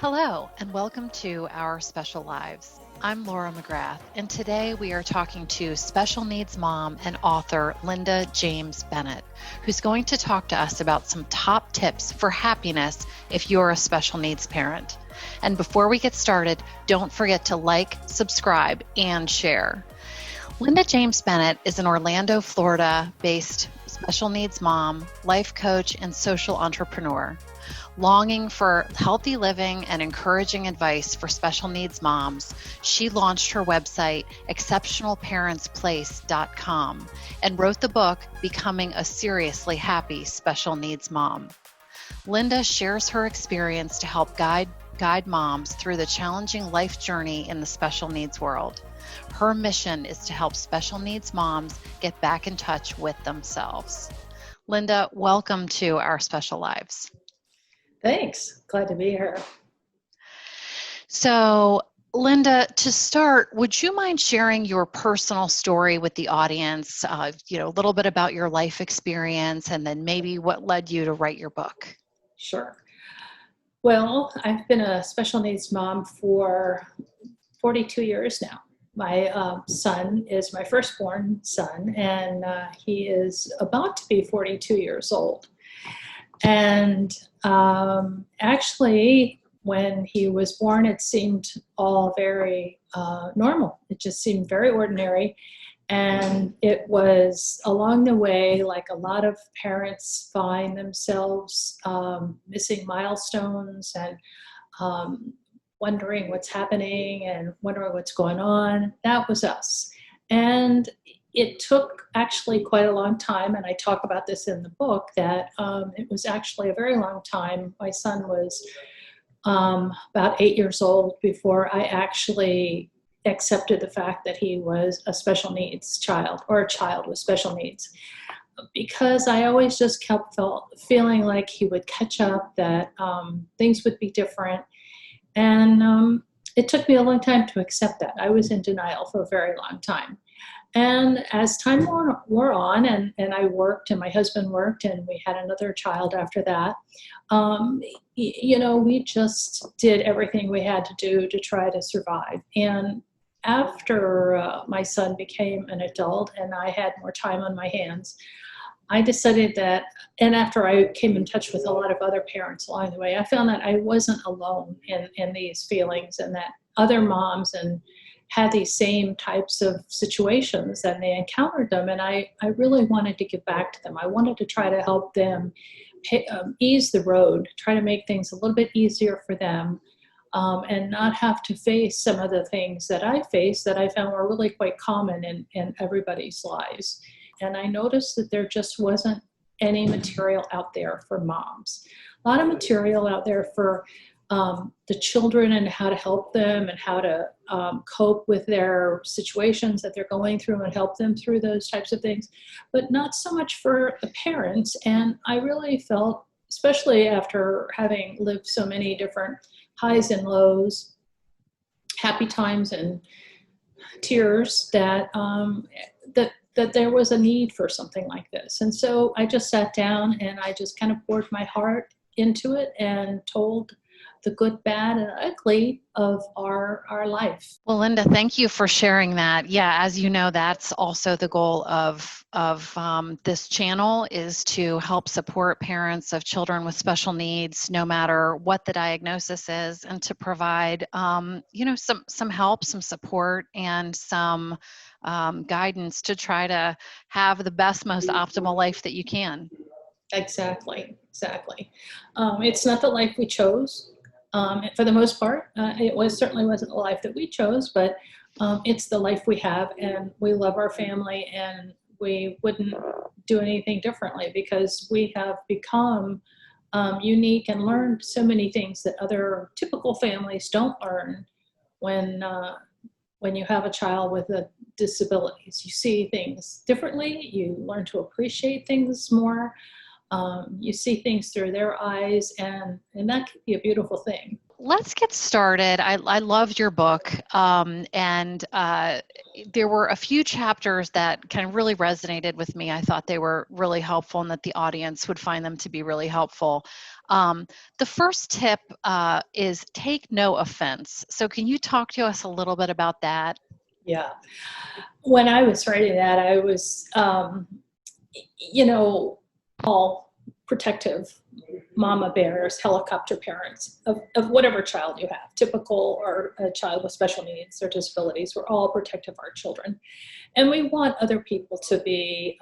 Hello, and welcome to Our Special Lives. I'm Laura McGrath, and today we are talking to special needs mom and author Linda James Bennett, who's going to talk to us about some top tips for happiness if you're a special needs parent. And before we get started, don't forget to like, subscribe, and share. Linda James Bennett is an Orlando, Florida-based special needs mom, life coach, and social entrepreneur. Longing for healthy living and encouraging advice for special needs moms, she launched her website, exceptionalparentsplace.com, and wrote the book, Becoming a Seriously Happy Special Needs Mom. Linda shares her experience to help guide moms through the challenging life journey in the special needs world. Her mission is to help special needs moms get back in touch with themselves. Linda, welcome to Our Special Lives. Thanks. Glad to be here. So, Linda, to start, would you mind sharing your personal story with the audience, a little bit about your life experience and then maybe what led you to write your book? Sure. Well, I've been a special needs mom for 42 years now. My son is my firstborn son, and he is about to be 42 years old. And actually, when he was born, it seemed all very normal. It just seemed very ordinary. And it was along the way, like a lot of parents find themselves missing milestones and wondering what's happening and wondering what's going on. That was us. And it took actually quite a long time, and I talk about this in the book, that it was actually a very long time. My son was about 8 years old before I actually accepted the fact that he was a special needs child, or a child with special needs, because I always just kept feeling like he would catch up, that things would be different. And it took me a long time to accept that. I was in denial for a very long time. And as time wore on, and I worked, and my husband worked, and we had another child after that, we just did everything we had to do to try to survive. And after my son became an adult and I had more time on my hands, I decided that, and after I came in touch with a lot of other parents along the way, I found that I wasn't alone in these feelings, and that other moms had these same types of situations and they encountered them. And I really wanted to give back to them. I wanted to try to help them ease the road, try to make things a little bit easier for them, and not have to face some of the things that I faced that I found were really quite common in everybody's lives. And I noticed that there just wasn't any material out there for moms. A lot of material out there for the children and how to help them and how to cope with their situations that they're going through and help them through those types of things, but not so much for the parents. And I really felt, especially after having lived so many different highs and lows, happy times and tears, that there was a need for something like this. And so I just sat down and I just kind of poured my heart into it and told the good, bad, and ugly of our life. Well, Linda, thank you for sharing that. Yeah, as you know, that's also the goal of this channel, is to help support parents of children with special needs, no matter what the diagnosis is, and to provide, some help, some support, and some guidance to try to have the best, most optimal life that you can. Exactly. It's not the life we chose. For the most part, certainly wasn't the life that we chose, but it's the life we have, and we love our family, and we wouldn't do anything differently because we have become unique and learned so many things that other typical families don't learn when you have a child with disabilities. You see things differently. You learn to appreciate things more. You see things through their eyes, and that can be a beautiful thing. let's get started. I loved your book, and there were a few chapters that kind of really resonated with me. I thought they were really helpful and that the audience would find them to be really helpful. Um, the first tip is take no offense. So can you talk to us a little bit about that? Yeah. When I was writing that, I was, all protective mama bears, helicopter parents of whatever child you have, typical or a child with special needs or disabilities. We're all protective of our children. And we want other people to be,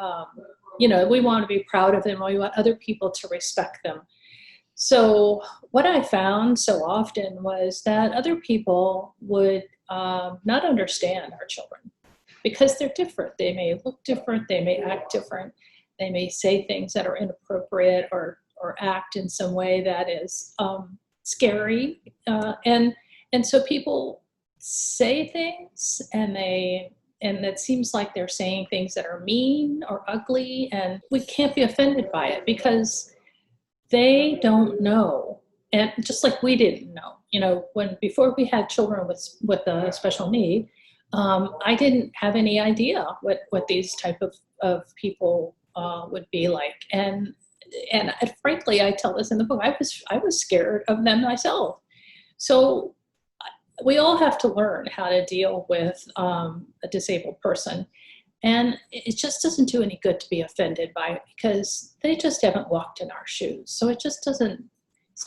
we want to be proud of them. We want other people to respect them. So what I found so often was that other people would not understand our children because they're different. They may look different. They may act different. They may say things that are inappropriate or act in some way that is scary. And so people say things and it seems like they're saying things that are mean or ugly, and we can't be offended by it because they don't know. And just like we didn't know, when before we had children with a special need, I didn't have any idea what these type of people would be like. And frankly, I tell this in the book, I was scared of them myself. So we all have to learn how to deal with a disabled person. And it just doesn't do any good to be offended by it because they just haven't walked in our shoes. So it's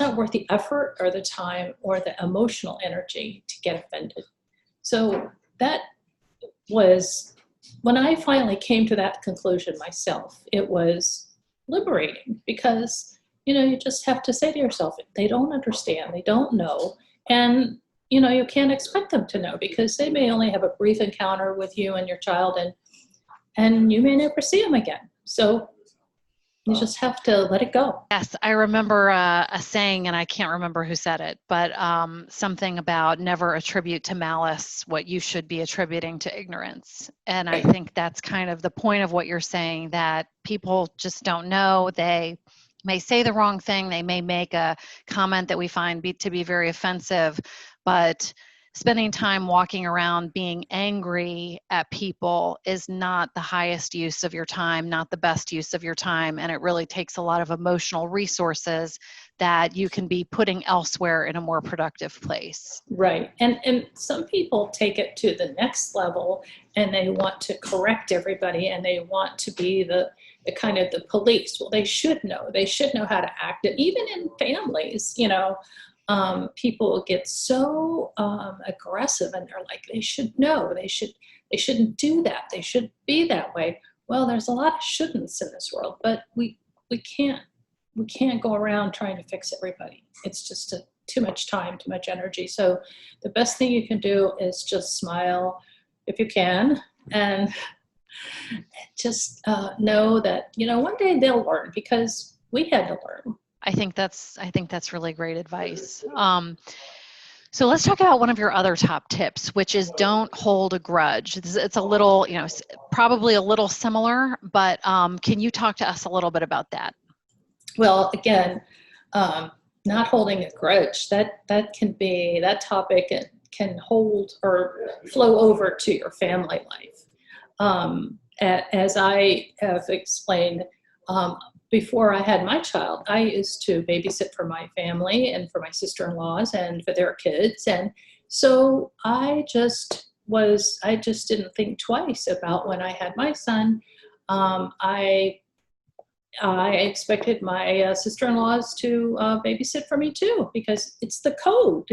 not worth the effort or the time or the emotional energy to get offended. So that was, when I finally came to that conclusion myself, it was liberating because, you just have to say to yourself, they don't understand, they don't know. And, you can't expect them to know because they may only have a brief encounter with you and your child, and you may never see them again. So you just have to let it go. Yes, I remember a saying, and I can't remember who said it, but something about never attribute to malice what you should be attributing to ignorance. And I think that's kind of the point of what you're saying, that people just don't know. They may say the wrong thing. They may make a comment that we find to be very offensive, but spending time walking around being angry at people is not the highest use of your time, not the best use of your time. And it really takes a lot of emotional resources that you can be putting elsewhere in a more productive place. Right. And some people take it to the next level and they want to correct everybody and they want to be the kind of the police. Well, they should know how to act. And even in families, people get so aggressive and they're like, they should know, they shouldn't do that, they should be that way. Well, there's a lot of shouldn'ts in this world, but we can't go around trying to fix everybody. It's just too much time, too much energy. So the best thing you can do is just smile if you can, and just know that one day they'll learn because we had to learn. I think that's really great advice. So let's talk about one of your other top tips, which is don't hold a grudge. It's a little, probably a little similar, but can you talk to us a little bit about that? Well, again, not holding a grudge, that topic can hold or flow over to your family life. As I have explained, before I had my child, I used to babysit for my family and for my sister-in-laws and for their kids. And so I just didn't think twice about when I had my son. I expected my sister-in-laws to babysit for me too, because it's the code.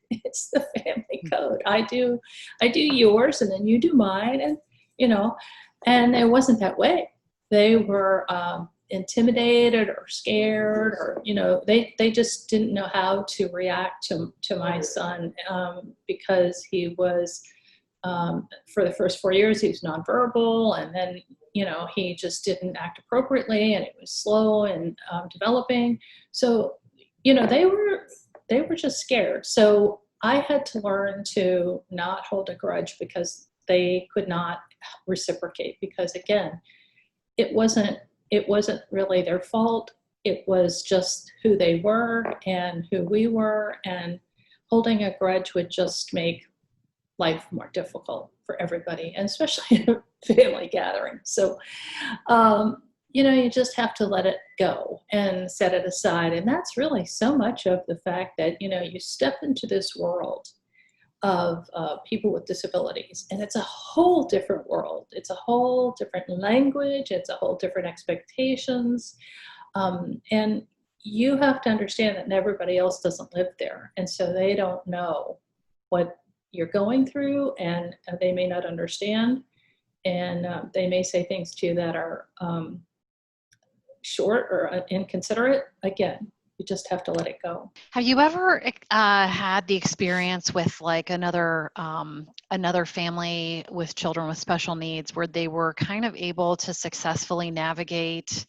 It's the family code. I do yours and then you do mine, and it wasn't that way. They were intimidated or scared, or they just didn't know how to react to my son, because he was for the first 4 years he was nonverbal, and then he just didn't act appropriately, and it was slow and developing. So they were just scared. So I had to learn to not hold a grudge because they could not reciprocate, because again, it wasn't really their fault. It was just who they were and who we were. And holding a grudge would just make life more difficult for everybody, and especially in a family gathering. So, you just have to let it go and set it aside. And that's really so much of the fact that, you step into this world of people with disabilities, and it's a whole different world. It's a whole different language. It's a whole different expectations. And you have to understand that everybody else doesn't live there. And so they don't know what you're going through, and they may not understand. And they may say things to you that are short or inconsiderate. Again, you just have to let it go. Have you ever had the experience with like another family with children with special needs where they were kind of able to successfully navigate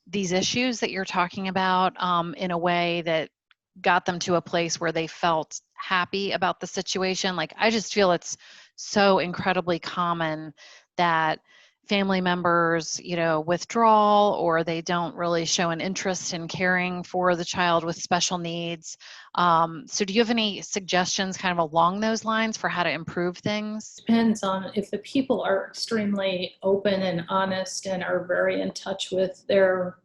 these issues that you're talking about in a way that got them to a place where they felt happy about the situation? Like, I just feel it's so incredibly common that family members, withdraw, or they don't really show an interest in caring for the child with special needs. So do you have any suggestions kind of along those lines for how to improve things? Depends on if the people are extremely open and honest and are very in touch with their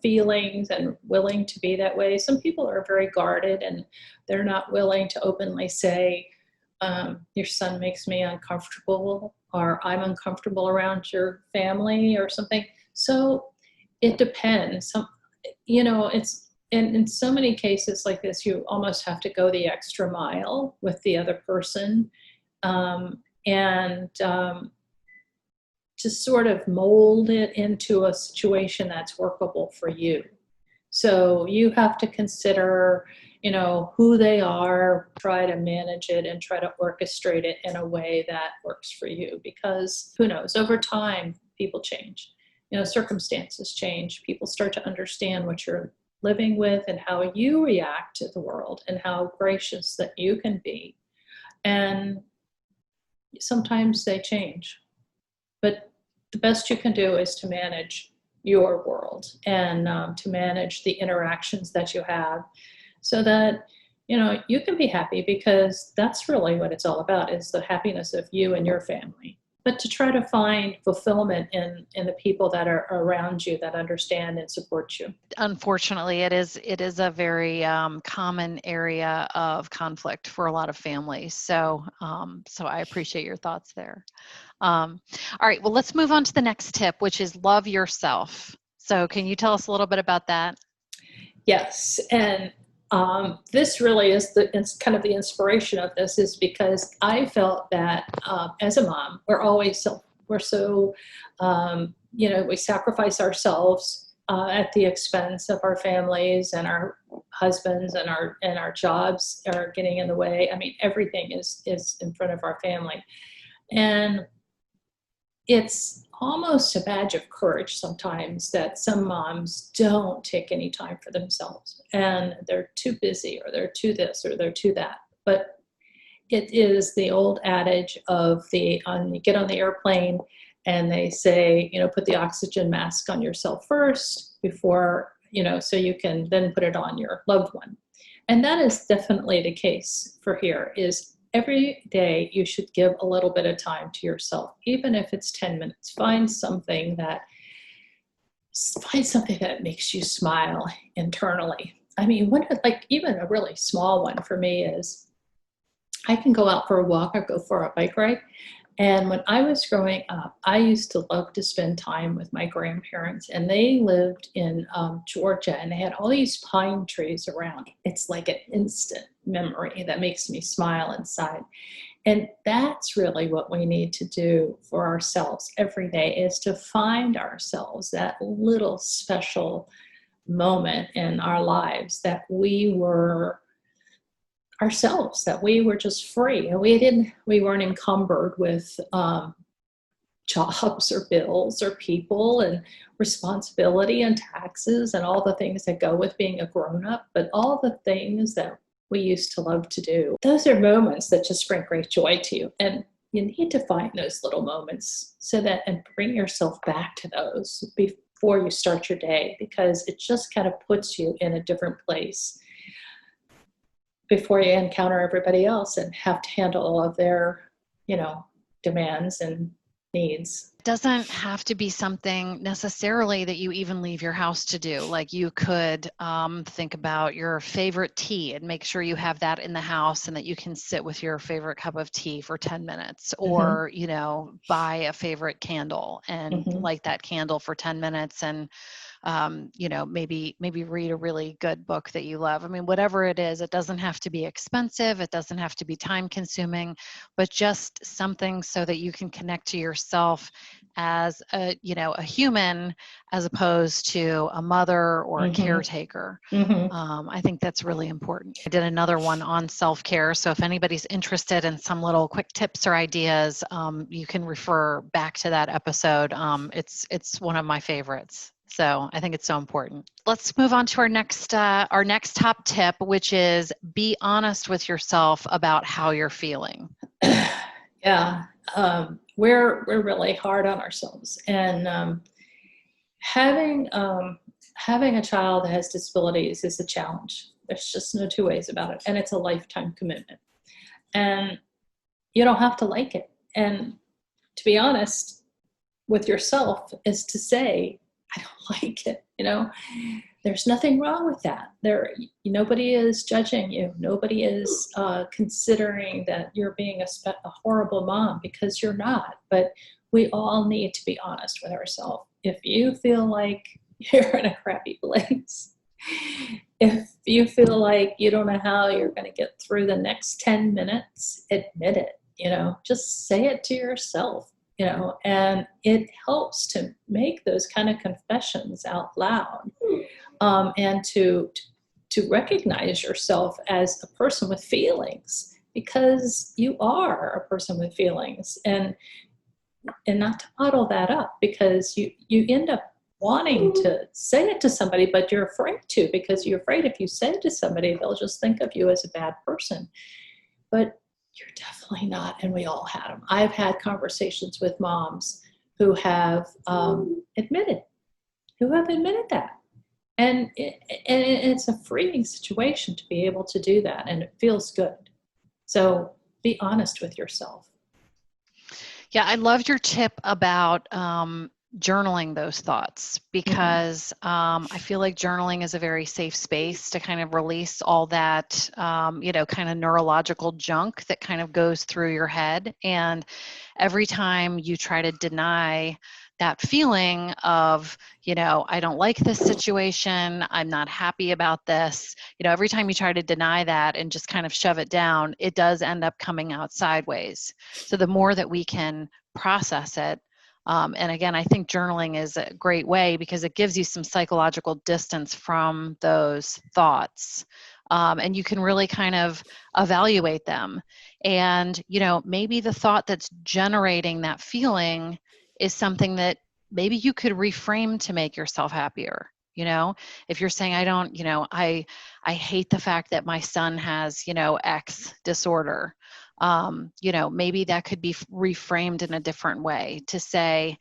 feelings and willing to be that way. Some people are very guarded and they're not willing to openly say, your son makes me uncomfortable, or I'm uncomfortable around your family or something. So it depends. It's in so many cases like this, you almost have to go the extra mile with the other person, and to sort of mold it into a situation that's workable for you. So you have to consider, who they are, try to manage it and try to orchestrate it in a way that works for you, because who knows, over time, people change. Circumstances change. People start to understand what you're living with and how you react to the world and how gracious that you can be. And sometimes they change. But the best you can do is to manage your world and to manage the interactions that you have so that, you can be happy, because that's really what it's all about, is the happiness of you and your family. But to try to find fulfillment in the people that are around you that understand and support you. Unfortunately, it is a very common area of conflict for a lot of families. So I appreciate your thoughts there. All right, well, let's move on to the next tip, which is love yourself. So can you tell us a little bit about that? Yes, and this really is it's kind of the inspiration of this, is because I felt that as a mom, we're so we sacrifice ourselves at the expense of our families, and our husbands, and our jobs are getting in the way. I mean, everything is in front of our family, and it's almost a badge of courage sometimes that some moms don't take any time for themselves, and they're too busy, or they're too this, or they're too that. But it is the old adage of you get on the airplane and they say, put the oxygen mask on yourself first before, so you can then put it on your loved one. And that is definitely the case for here. Is every day you should give a little bit of time to yourself, even if it's 10 minutes. Find something that makes you smile internally. I mean, even a really small one for me is I can go out for a walk or go for a bike ride. And when I was growing up, I used to love to spend time with my grandparents, and they lived in Georgia, and they had all these pine trees around. It's like an instant memory that makes me smile inside. And that's really what we need to do for ourselves every day, is to find ourselves that little special moment in our lives that we were ourselves, that we were just free, and we weren't encumbered with jobs or bills or people and responsibility and taxes and all the things that go with being a grown-up, but all the things that we used to love to do. Those are moments that just bring great joy to you, and you need to find those little moments and bring yourself back to those before you start your day, because it just kind of puts you in a different place. before you encounter everybody else and have to handle all of their, demands and needs. It doesn't have to be something necessarily that you even leave your house to do. Like you could think about your favorite tea and make sure you have that in the house and that you can sit with your favorite cup of tea for 10 minutes Mm-hmm. or, buy a favorite candle and Mm-hmm. light that candle for 10 minutes and maybe read a really good book that you love. I mean, whatever it is, it doesn't have to be expensive. It doesn't have to be time consuming, but just something so that you can connect to yourself as a human as opposed to a mother or a Mm-hmm. caretaker. Mm-hmm. I think that's really important. I did another one on self-care. So if anybody's interested in some little quick tips or ideas, you can refer back to that episode. It's one of my favorites. So I think it's so important. Let's move on to our next top tip, which is be honest with yourself about how you're feeling. Yeah, we're really hard on ourselves, and having having a child that has disabilities is a challenge. There's just no two ways about it, and it's a lifetime commitment. And you don't have to like it. And to be honest with yourself is to say, I don't like it. There's nothing wrong with that. Nobody is judging you. Nobody is considering that you're being a horrible mom, because you're not. But we all need to be honest with ourselves. If you feel like you're in a crappy place, if you feel like you don't know how you're going to get through the next 10 minutes, admit it. Just say it to yourself. And it helps to make those kind of confessions out loud, and to recognize yourself as a person with feelings, because you are a person with feelings, and not to bottle that up, because you end up wanting to say it to somebody, but you're afraid to, because you're afraid if you say it to somebody, they'll just think of you as a bad person. But you're definitely not, and we all had them. I've had conversations with moms who have admitted that, and it's a freeing situation to be able to do that, and it feels good. So be honest with yourself. Yeah, I loved your tip about journaling those thoughts, because I feel like journaling is a very safe space to kind of release all that, kind of neurological junk that kind of goes through your head. And every time you try to deny that feeling of, I don't like this situation, I'm not happy about this, every time you try to deny that and just kind of shove it down, it does end up coming out sideways. So the more that we can process it, and again, I think journaling is a great way because it gives you some psychological distance from those thoughts. And you can really kind of evaluate them. And, maybe the thought that's generating that feeling is something that maybe you could reframe to make yourself happier. If you're saying, I don't, I hate the fact that my son has, X disorder. Maybe that could be reframed in a different way to say,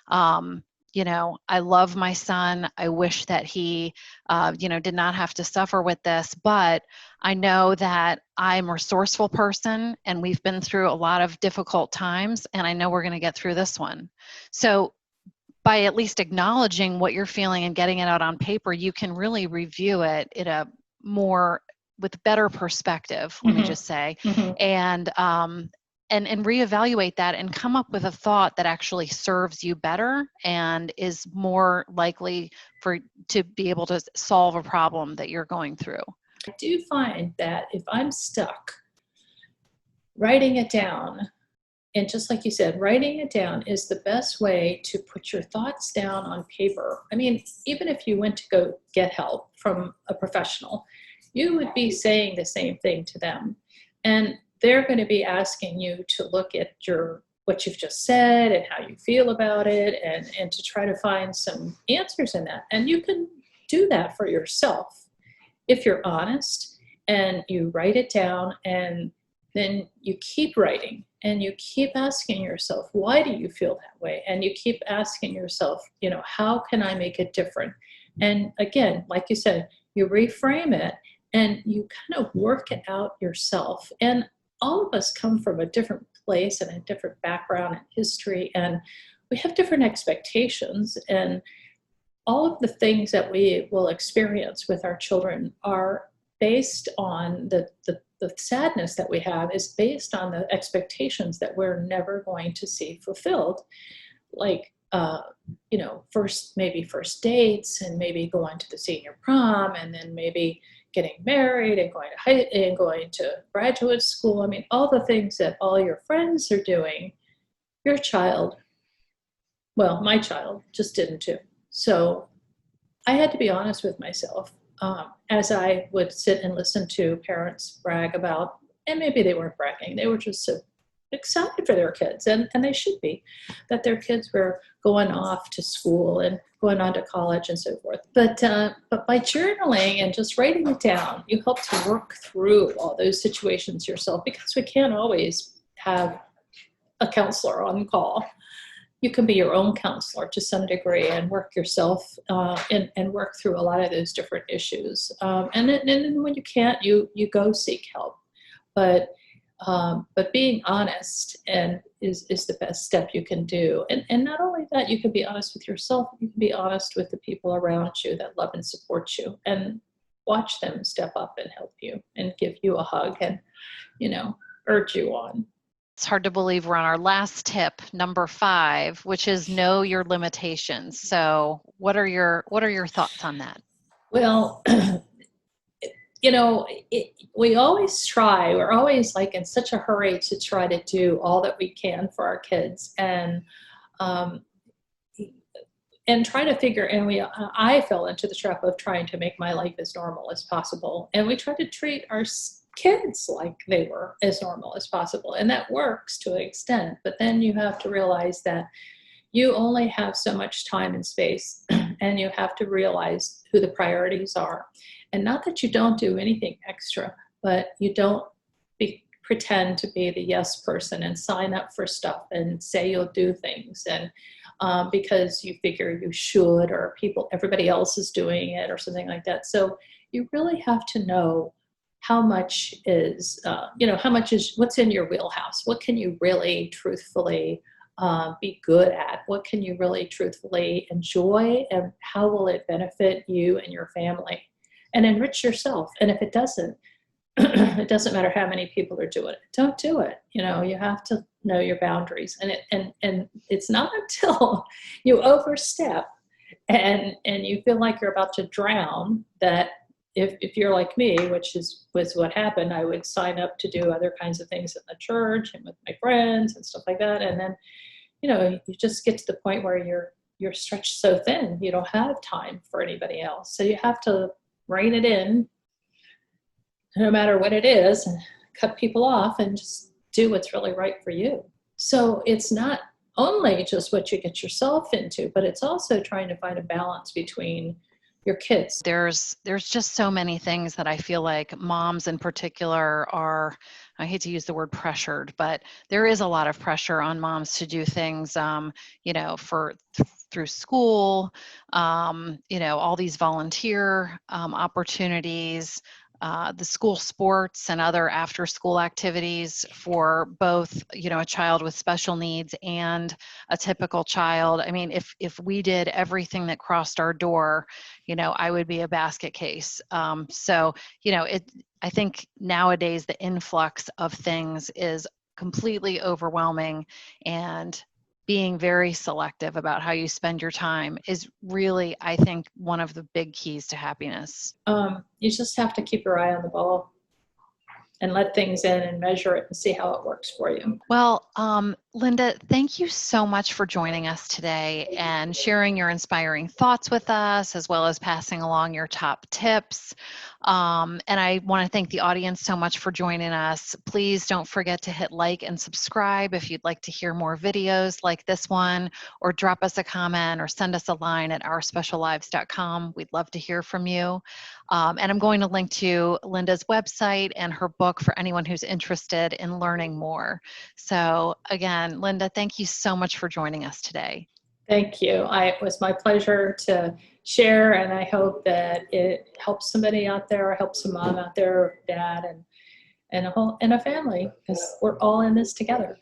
I love my son. I wish that he, did not have to suffer with this, but I know that I'm a resourceful person and we've been through a lot of difficult times, and I know we're going to get through this one. So by at least acknowledging what you're feeling and getting it out on paper, you can really review it in a more with better perspective, let me just say, and reevaluate that and come up with a thought that actually serves you better and is more likely to be able to solve a problem that you're going through. I do find that if I'm stuck, writing it down, and just like you said, writing it down is the best way to put your thoughts down on paper. I mean, even if you went to go get help from a professional, you would be saying the same thing to them. And they're going to be asking you to look at what you've just said and how you feel about it, and to try to find some answers in that. And you can do that for yourself if you're honest and you write it down, and then you keep writing and you keep asking yourself, why do you feel that way? And you keep asking yourself, how can I make it different? And again, like you said, you reframe it, and you kind of work it out yourself. And all of us come from a different place and a different background and history, and we have different expectations. And all of the things that we will experience with our children are based on the sadness that we have is based on the expectations that we're never going to see fulfilled. Like, maybe first dates, and maybe going to the senior prom, and then maybe getting married and going to graduate school. I mean, all the things that all your friends are doing, your child, well, my child just didn't do. So I had to be honest with myself, as I would sit and listen to parents brag about, and maybe they weren't bragging, they were just so excited for their kids, and they should be, that their kids were going off to school and going on to college and so forth. But by journaling and just writing it down, you help to work through all those situations yourself, because we can't always have a counselor on call. You can be your own counselor to some degree and work yourself and work through a lot of those different issues. And then when you can't, you go seek help. But being honest is the best step you can do. And not only that, you can be honest with yourself, you can be honest with the people around you that love and support you, and watch them step up and help you and give you a hug and, urge you on. It's hard to believe we're on our last tip, number 5, which is know your limitations. So what are your thoughts on that? Well, we're always like in such a hurry to try to do all that we can for our kids, and try to figure, I fell into the trap of trying to make my life as normal as possible. And we try to treat our kids like they were as normal as possible. And that works to an extent, but then you have to realize that you only have so much time and space, and you have to realize who the priorities are. And not that you don't do anything extra, but you don't pretend to be the yes person and sign up for stuff and say you'll do things, and because you figure you should, or everybody else is doing it, or something like that. So you really have to know how much is what's in your wheelhouse. What can you really truthfully be good at? What can you really truthfully enjoy? And how will it benefit you and your family? And enrich yourself. And if it doesn't, it doesn't matter how many people are doing it. Don't do it. You have to know your boundaries. And it's not until you overstep and you feel like you're about to drown that, if you're like me, was what happened, I would sign up to do other kinds of things in the church and with my friends and stuff like that. And then, you just get to the point where you're stretched so thin, you don't have time for anybody else. So you have to rein it in, no matter what it is, and cut people off and just do what's really right for you. So it's not only just what you get yourself into, but it's also trying to find a balance between your kids. There's just so many things that I feel like moms in particular are, I hate to use the word pressured, but there is a lot of pressure on moms to do things, through school, all these volunteer opportunities, the school sports and other after school activities for both, a child with special needs and a typical child. I mean, if we did everything that crossed our door, I would be a basket case. I think nowadays the influx of things is completely overwhelming, and being very selective about how you spend your time is really, I think, one of the big keys to happiness. You just have to keep your eye on the ball and let things in and measure it and see how it works for you. Well, Linda, thank you so much for joining us today and sharing your inspiring thoughts with us, as well as passing along your top tips. And I want to thank the audience so much for joining us. Please don't forget to hit like and subscribe if you'd like to hear more videos like this one, or drop us a comment or send us a line at ourspeciallives.com. We'd love to hear from you. And I'm going to link to Linda's website and her book for anyone who's interested in learning more. So again, Linda, thank you so much for joining us today. Thank you. It was my pleasure to share, and I hope that it helps somebody out there, helps a mom out there, dad, and a whole and a family, because we're all in this together.